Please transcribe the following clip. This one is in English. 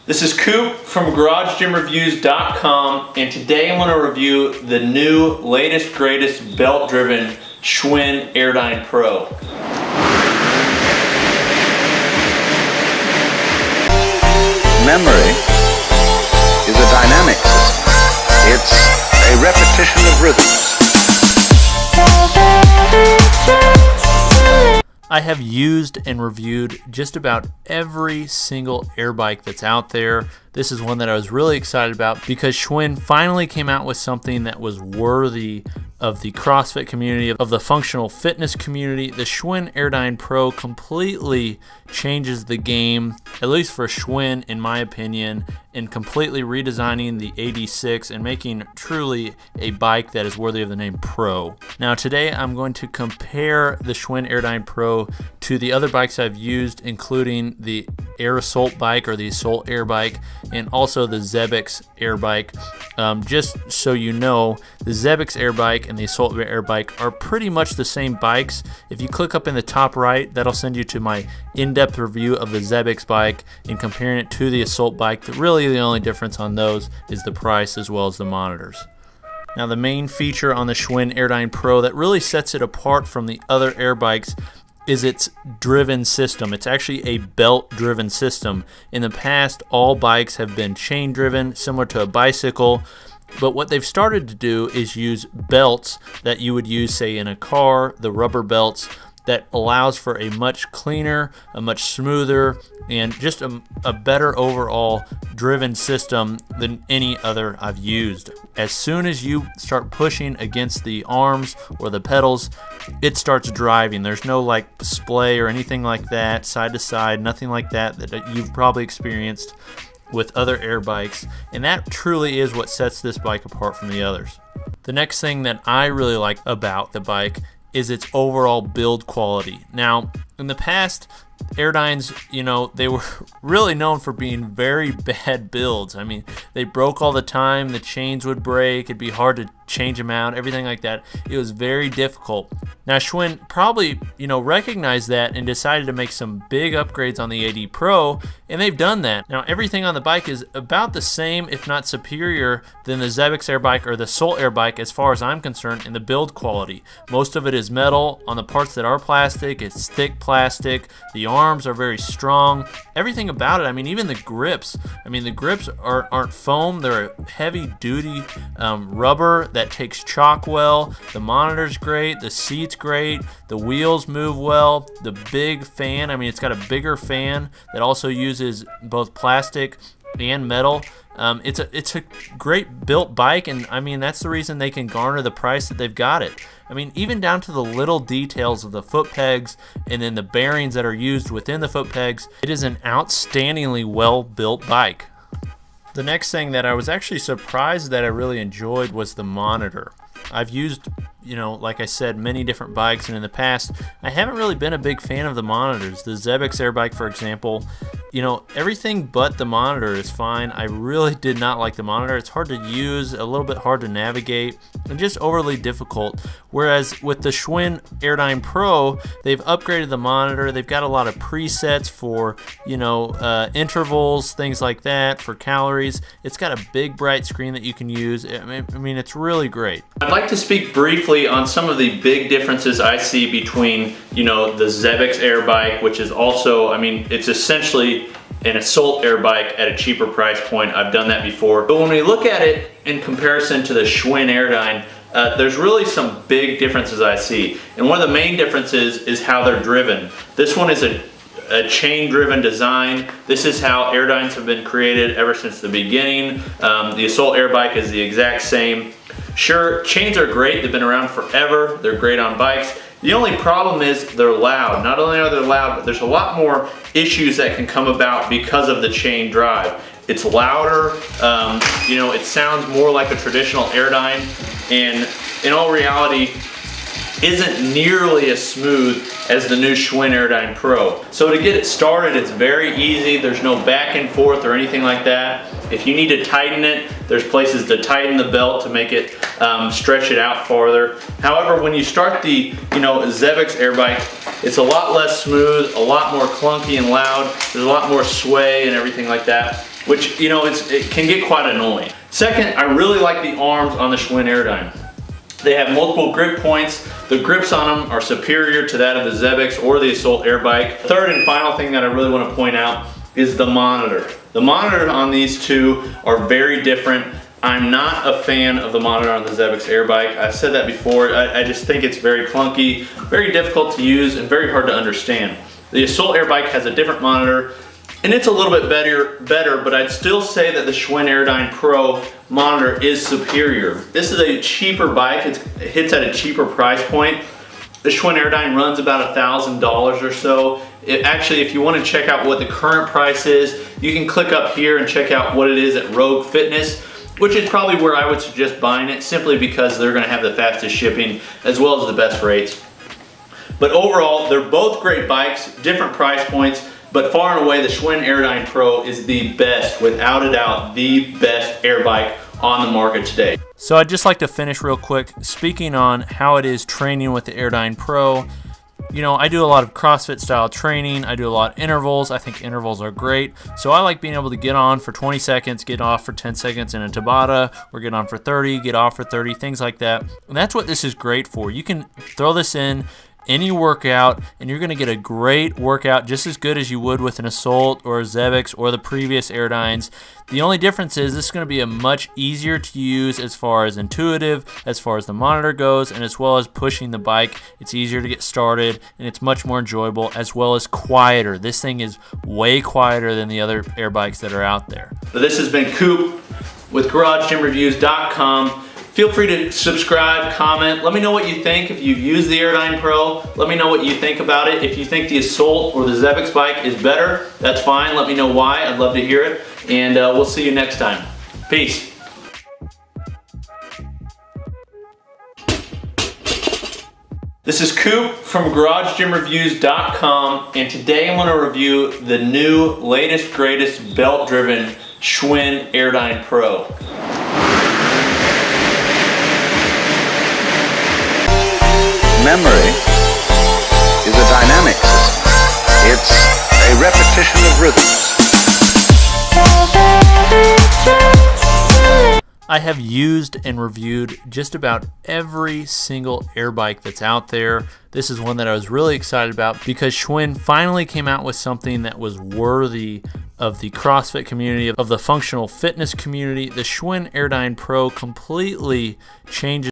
This is Coop from GarageGymReviews.com, and today I'm going to review the new, latest, greatest belt-driven Schwinn Airdyne Pro. Memory is a dynamic system. It's a repetition of rhythms. I have used and reviewed just about every single air bike that's out there. This is one that I was really excited about because Schwinn finally came out with something that was worthy of the CrossFit community, of the functional fitness community. The Schwinn Airdyne Pro completely changes the game, at least for Schwinn in my opinion, in completely redesigning the 86 and making truly a bike that is worthy of the name Pro. Now today I'm going to compare the Schwinn Airdyne Pro to the other bikes I've used, including the Air Assault bike or the Assault Air bike, and also the Zebix Air bike. Just so you know, the Zebix Air bike and the Assault Air bike are pretty much the same bikes. If you click up in the top right, that'll send you to my in-depth review of the Zebix bike and comparing it to the Assault bike. Really the only difference on those is the price as well as the monitors. Now the main feature on the Schwinn Airdyne Pro that really sets it apart from the other air bikes is its driven system. It's actually a belt-driven system. In the past, all bikes have been chain-driven, similar to a bicycle, but what they've started to do is use belts that you would use, say, in a car, the rubber belts, that allows for a much cleaner, a much smoother, and just a better overall driven system than any other I've used. As soon as you start pushing against the arms or the pedals, it starts driving. There's no like splay or anything like that, side to side, nothing like that that you've probably experienced with other air bikes, and that truly is what sets this bike apart from the others. The next thing that I really like about the bike is its overall build quality. Now, in the past, Airdynes, they were really known for being very bad builds. I mean, they broke all the time, the chains would break, it'd be hard to change them out, everything like that. It was very difficult. Now, Schwinn probably, recognized that and decided to make some big upgrades on the AD Pro, and they've done that. Now, everything on the bike is about the same, if not superior, than the Zebix Air bike or the Assault Air bike as far as I'm concerned in the build quality. Most of it is metal. On the parts that are plastic, it's thick plastic. The arms are very strong. Everything about it, I mean, even the grips. I mean, the grips aren't foam. They're a heavy-duty rubber that takes chalk well. The monitor's great. The seat's great. The wheels move well. The big fan, I mean, it's got a bigger fan that also uses both plastic and metal. It's a great built bike, and I mean, that's the reason they can garner the price that they've got it. I mean, even down to the little details of the foot pegs and then the bearings that are used within the foot pegs, it is an outstandingly well built bike. The next thing that I was actually surprised that I really enjoyed was the monitor. I've used, like I said, many different bikes, and in the past, I haven't really been a big fan of the monitors. The Zebix Air bike, for example, everything but the monitor is fine. I really did not like the monitor. It's hard to use, a little bit hard to navigate, and just overly difficult. Whereas with the Schwinn Airdyne Pro, they've upgraded the monitor. They've got a lot of presets for, intervals, things like that, for calories. It's got a big bright screen that you can use. I mean, it's really great. I'd like to speak briefly on some of the big differences I see between, the Zebix Air bike, which is also, I mean, it's essentially an Assault Air bike at a cheaper price point. I've done that before. But when we look at it in comparison to the Schwinn Airdyne, there's really some big differences I see. And one of the main differences is how they're driven. This one is a chain-driven design. This is how Airdynes have been created ever since the beginning. The Assault Air bike is the exact same. Sure, chains are great. They've been around forever. They're great on bikes. The only problem is they're loud. Not only are they loud, but there's a lot more issues that can come about because of the chain drive. It's louder, it sounds more like a traditional Airdyne, and in all reality, isn't nearly as smooth as the new Schwinn Airdyne Pro. So to get it started, it's very easy. There's no back and forth or anything like that. If you need to tighten it, there's places to tighten the belt to make it stretch it out farther. However, when you start the Zebix Air bike, it's a lot less smooth, a lot more clunky and loud. There's a lot more sway and everything like that. which, you know, it can get quite annoying. Second, I really like the arms on the Schwinn Airdyne. They have multiple grip points. The grips on them are superior to that of the Xebec or the Assault Air Bike. Third and final thing that I really want to point out is the monitor. The monitor on these two are very different. I'm not a fan of the monitor on the Xebec Air Bike. I've said that before. I just think it's very clunky, very difficult to use, and very hard to understand. The Assault Air Bike has a different monitor, and it's a little bit better, but I'd still say that the Schwinn Airdyne Pro monitor is superior. This is a cheaper bike. It hits at a cheaper price point. The Schwinn Airdyne runs about $1,000 or so. Actually, if you want to check out what the current price is, you can click up here and check out what it is at Rogue Fitness, which is probably where I would suggest buying it, simply because they're going to have the fastest shipping as well as the best rates. But overall, they're both great bikes, different price points, but far and away the Schwinn Airdyne Pro is the best, without a doubt, the best air bike on the market today. So I'd just like to finish real quick speaking on how it is training with the Airdyne Pro. You know, I do a lot of CrossFit style training. I do a lot of intervals. I think intervals are great. So I like being able to get on for 20 seconds, get off for 10 seconds in a Tabata, or get on for 30, get off for 30, things like that. And that's what this is great for. You can throw this in any workout, and you're going to get a great workout, just as good as you would with an Assault or a Xebec or the previous Airdynes. The only difference is this is going to be a much easier to use as far as intuitive, as far as the monitor goes, and as well as pushing the bike. It's easier to get started, and it's much more enjoyable, as well as quieter. This thing is way quieter than the other air bikes that are out there. So this has been Coop with GarageGymReviews.com. Feel free to subscribe, comment. Let me know what you think. If you've used the Airdyne Pro, let me know what you think about it. If you think the Assault or the Xebec bike is better, that's fine. Let me know why. I'd love to hear it. And we'll see you next time. Peace. This is Coop from GarageGymReviews.com, and today I'm going to review the new, latest, greatest belt-driven Schwinn Airdyne Pro. Memory is a dynamic system. It's a repetition of rhythms. I have used and reviewed just about every single air bike that's out there. This is one that I was really excited about because Schwinn finally came out with something that was worthy of the CrossFit community, of the functional fitness community. The Schwinn Airdyne Pro completely changes